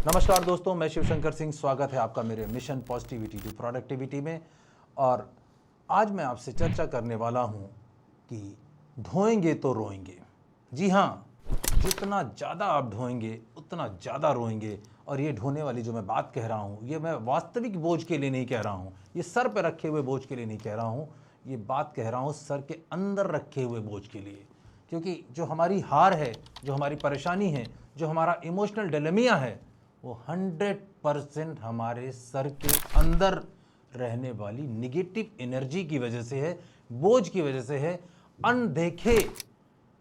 नमस्कार दोस्तों, मैं शिवशंकर सिंह। स्वागत है आपका मेरे मिशन पॉजिटिविटी टू प्रोडक्टिविटी में। और आज मैं आपसे चर्चा करने वाला हूं कि ढोएंगे तो रोएंगे। जी हाँ, जितना ज़्यादा आप ढोएंगे उतना ज़्यादा रोएंगे। और ये ढोने वाली जो मैं बात कह रहा हूँ, ये मैं वास्तविक बोझ के लिए नहीं कह रहा हूँ, ये सर पर रखे हुए बोझ के लिए नहीं कह रहा हूँ, ये बात कह रहा हूँ सर के अंदर रखे हुए बोझ के लिए। क्योंकि जो हमारी हार है, जो हमारी परेशानी है, जो हमारा इमोशनल डिलेमिया है, वो 100% हमारे सर के अंदर रहने वाली निगेटिव एनर्जी की वजह से है, बोझ की वजह से है, अनदेखे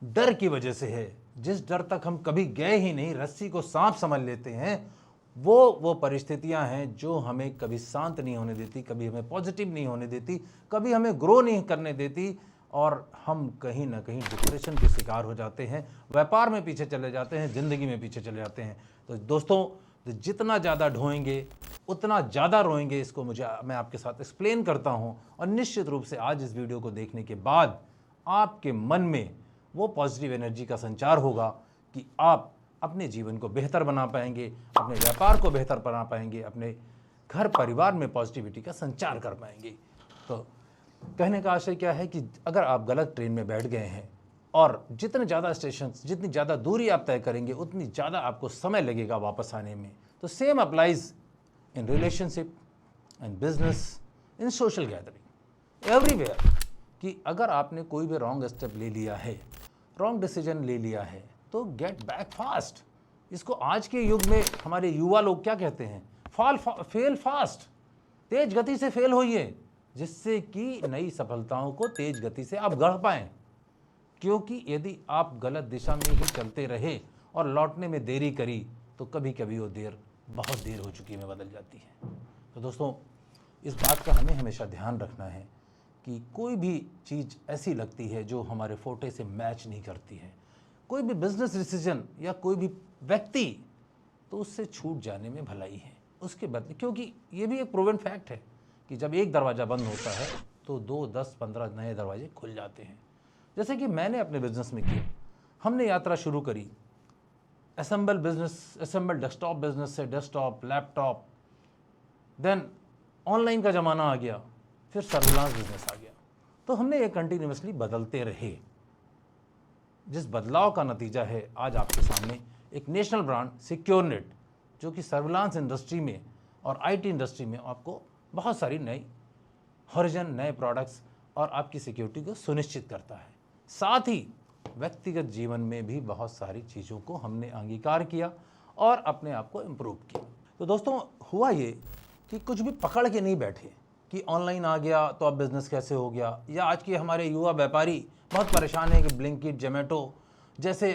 डर की वजह से है। जिस डर तक हम कभी गए ही नहीं, रस्सी को सांप समझ लेते हैं, वो परिस्थितियां हैं जो हमें कभी शांत नहीं होने देती, कभी हमें पॉजिटिव नहीं होने देती, कभी हमें ग्रो नहीं करने देती। और हम कहीं ना कहीं डिप्रेशन के शिकार हो जाते हैं, व्यापार में पीछे चले जाते हैं, ज़िंदगी में पीछे चले जाते हैं। तो दोस्तों, जितना ज़्यादा ढोएंगे उतना ज़्यादा रोएंगे, इसको मैं आपके साथ एक्सप्लेन करता हूँ। और निश्चित रूप से आज इस वीडियो को देखने के बाद आपके मन में वो पॉजिटिव एनर्जी का संचार होगा कि आप अपने जीवन को बेहतर बना पाएंगे, अपने व्यापार को बेहतर बना पाएंगे, अपने घर परिवार में पॉजिटिविटी का संचार कर पाएंगे। तो कहने का आशय क्या है कि अगर आप गलत ट्रेन में बैठ गए हैं और जितने ज़्यादा स्टेशन, जितनी ज़्यादा दूरी आप तय करेंगे उतनी ज़्यादा आपको समय लगेगा वापस आने में। तो same applies in relationship, in business, in social gathering, everywhere. कि अगर आपने कोई भी रॉन्ग स्टेप ले लिया है, रॉन्ग डिसीजन ले लिया है, तो गेट बैक फास्ट। इसको आज के युग में हमारे युवा लोग क्या कहते हैं? Fail fast. तेज गति से फेल होइए, जिससे कि नई सफलताओं को तेज गति से आप गढ़ पाएं। क्योंकि यदि आप गलत दिशा में ही चलते रहे और लौटने में देरी करी, तो कभी कभी वो देर बहुत देर हो चुकी में बदल जाती है। तो दोस्तों, इस बात का हमें हमेशा ध्यान रखना है कि कोई भी चीज़ ऐसी लगती है जो हमारे फोटे से मैच नहीं करती है, कोई भी बिजनेस डिसीजन या कोई भी व्यक्ति, तो उससे छूट जाने में भलाई है उसके बदले। क्योंकि ये भी एक प्रूवन फैक्ट है कि जब एक दरवाज़ा बंद होता है तो 2, 10, 15 नए दरवाजे खुल जाते हैं। जैसे कि मैंने अपने बिजनेस में किया, हमने यात्रा शुरू करी असेंबल डेस्कटॉप बिजनेस से डेस्कटॉप, लैपटॉप, देन ऑनलाइन का ज़माना आ गया, फिर सर्विलांस बिजनेस आ गया। तो हमने ये कंटिन्यूसली बदलते रहे, जिस बदलाव का नतीजा है आज आपके सामने एक नेशनल ब्रांड सिक्योरनेट, जो कि सर्विलांस इंडस्ट्री में और आईटी इंडस्ट्री में आपको बहुत सारी नई हॉरिजन, नए प्रोडक्ट्स और आपकी सिक्योरिटी को सुनिश्चित करता है। साथ ही व्यक्तिगत जीवन में भी बहुत सारी चीज़ों को हमने अंगीकार किया और अपने आप को इम्प्रूव किया। तो दोस्तों, हुआ ये कि कुछ भी पकड़ के नहीं बैठे कि ऑनलाइन आ गया तो अब बिज़नेस कैसे हो गया, या आज के हमारे युवा व्यापारी बहुत परेशान है कि ब्लिंकिट, जोमेटो जैसे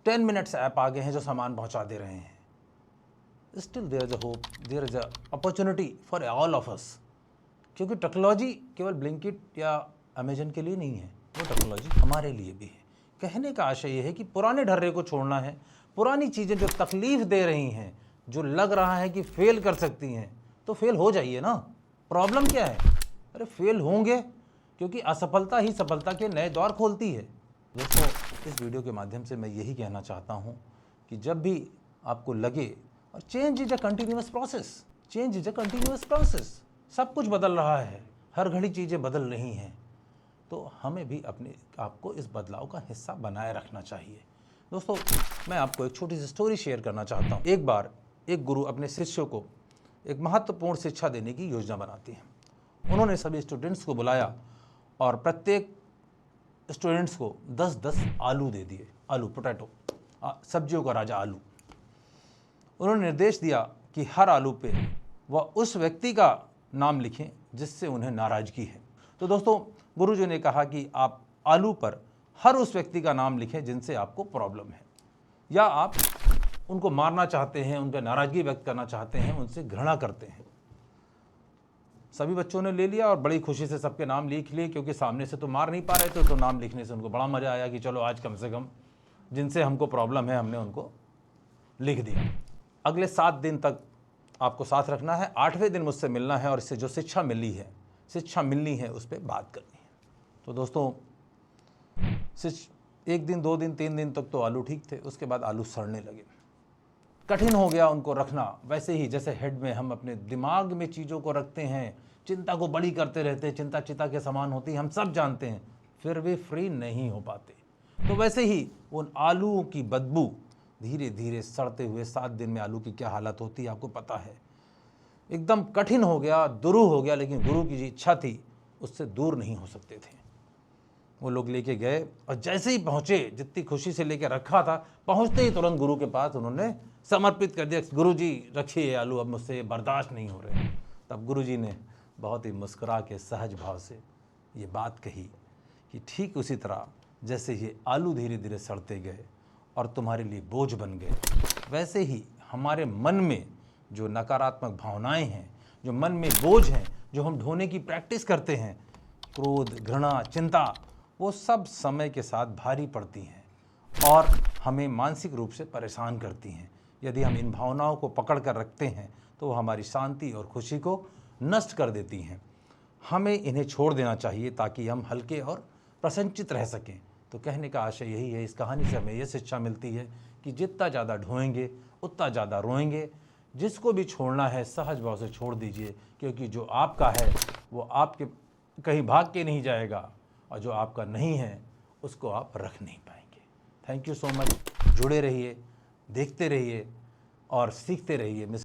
10 मिनट्स ऐप आ गए हैं जो सामान पहुंचा दे रहे हैं। Still there is a hope, there is a opportunity for all of us. क्योंकि टेक्नोलॉजी केवल ब्लिंकिट या अमेजन के लिए नहीं है, वो टेक्नोलॉजी हमारे लिए भी है। कहने का आशय ये है कि पुराने ढर्रे को छोड़ना है। पुरानी चीज़ें जो तकलीफ़ दे रही हैं, जो लग रहा है कि फेल कर सकती हैं, तो फेल हो जाइए ना। प्रॉब्लम क्या है? अरे फेल होंगे, क्योंकि असफलता ही सफलता के नए द्वार खोलती है। दोस्तों, इस वीडियो के माध्यम से मैं यही कहना चाहता हूँ कि जब भी आपको लगे, और change is a continuous process, change is a continuous process, सब कुछ बदल रहा है, हर घड़ी चीज़ें बदल रही हैं, तो हमें भी अपने आप को इस बदलाव का हिस्सा बनाए रखना चाहिए। दोस्तों, मैं आपको एक छोटी सी स्टोरी शेयर करना चाहता हूँ। एक बार एक गुरु अपने शिष्यों को एक महत्वपूर्ण शिक्षा देने की योजना बनाते हैं। उन्होंने सभी स्टूडेंट्स को बुलाया और प्रत्येक स्टूडेंट्स को 10-10 आलू दे दिए, आलू, पोटैटो, सब्जियों का राजा आलू। उन्होंने निर्देश दिया कि हर आलू पे वह उस व्यक्ति का नाम लिखें जिससे उन्हें नाराज़गी है। तो दोस्तों, गुरुजी ने कहा कि आप आलू पर हर उस व्यक्ति का नाम लिखें जिनसे आपको प्रॉब्लम है, या आप उनको मारना चाहते हैं, उनका नाराज़गी व्यक्त करना चाहते हैं, उनसे घृणा करते हैं। सभी बच्चों ने ले लिया और बड़ी खुशी से सबके नाम लिख लिए, क्योंकि सामने से तो मार नहीं पा रहे थे, तो नाम लिखने से उनको बड़ा मज़ा आया कि चलो आज कम से कम जिनसे हमको प्रॉब्लम है हमने उनको लिख दिया। अगले 7 दिन तक आपको साथ रखना है, 8वें दिन मुझसे मिलना है और इससे जो शिक्षा मिलनी है उस पर बात करनी है। तो दोस्तों, 1 दिन, 2 दिन, 3 दिन तक तो आलू ठीक थे, उसके बाद आलू सड़ने लगे। कठिन हो गया उनको रखना। वैसे ही जैसे हेड में हम अपने दिमाग में चीज़ों को रखते हैं, चिंता को बड़ी करते रहते हैं, चिंता चिता के समान होती है, हम सब जानते हैं, फिर भी फ्री नहीं हो पाते। तो वैसे ही उन आलूओं की बदबू धीरे धीरे सड़ते हुए 7 दिन में आलू की क्या हालत होती है आपको पता है। एकदम कठिन हो गया, दुरूह हो गया, लेकिन गुरु की जो इच्छा थी उससे दूर नहीं हो सकते थे। वो लोग लेके गए और जैसे ही पहुंचे, जितनी खुशी से लेके रखा था, पहुंचते ही तुरंत गुरु के पास उन्होंने समर्पित कर दिया, गुरु जी रखिए आलू, अब मुझसे बर्दाश्त नहीं हो रहे। तब गुरु जी ने बहुत ही मुस्कुरा के सहज भाव से ये बात कही कि ठीक उसी तरह जैसे ये आलू धीरे धीरे सड़ते गए और तुम्हारे लिए बोझ बन गए, वैसे ही हमारे मन में जो नकारात्मक भावनाएं हैं, जो मन में बोझ हैं, जो हम ढोने की प्रैक्टिस करते हैं, क्रोध, घृणा, चिंता, वो सब समय के साथ भारी पड़ती हैं और हमें मानसिक रूप से परेशान करती हैं। यदि हम इन भावनाओं को पकड़ कर रखते हैं तो वो हमारी शांति और खुशी को नष्ट कर देती हैं। हमें इन्हें छोड़ देना चाहिए ताकि हम हल्के और प्रसन्नचित रह सकें। तो कहने का आशय यही है, इस कहानी से हमें ये शिक्षा मिलती है कि जितना ज़्यादा ढोएंगे उतना ज़्यादा रोएंगे। जिसको भी छोड़ना है सहज भाव से छोड़ दीजिए, क्योंकि जो आपका है वो आपके कहीं भाग के नहीं जाएगा और जो आपका नहीं है उसको आप रख नहीं पाएंगे। Thank you so much. जुड़े रहिए, देखते रहिए और सीखते रहिए।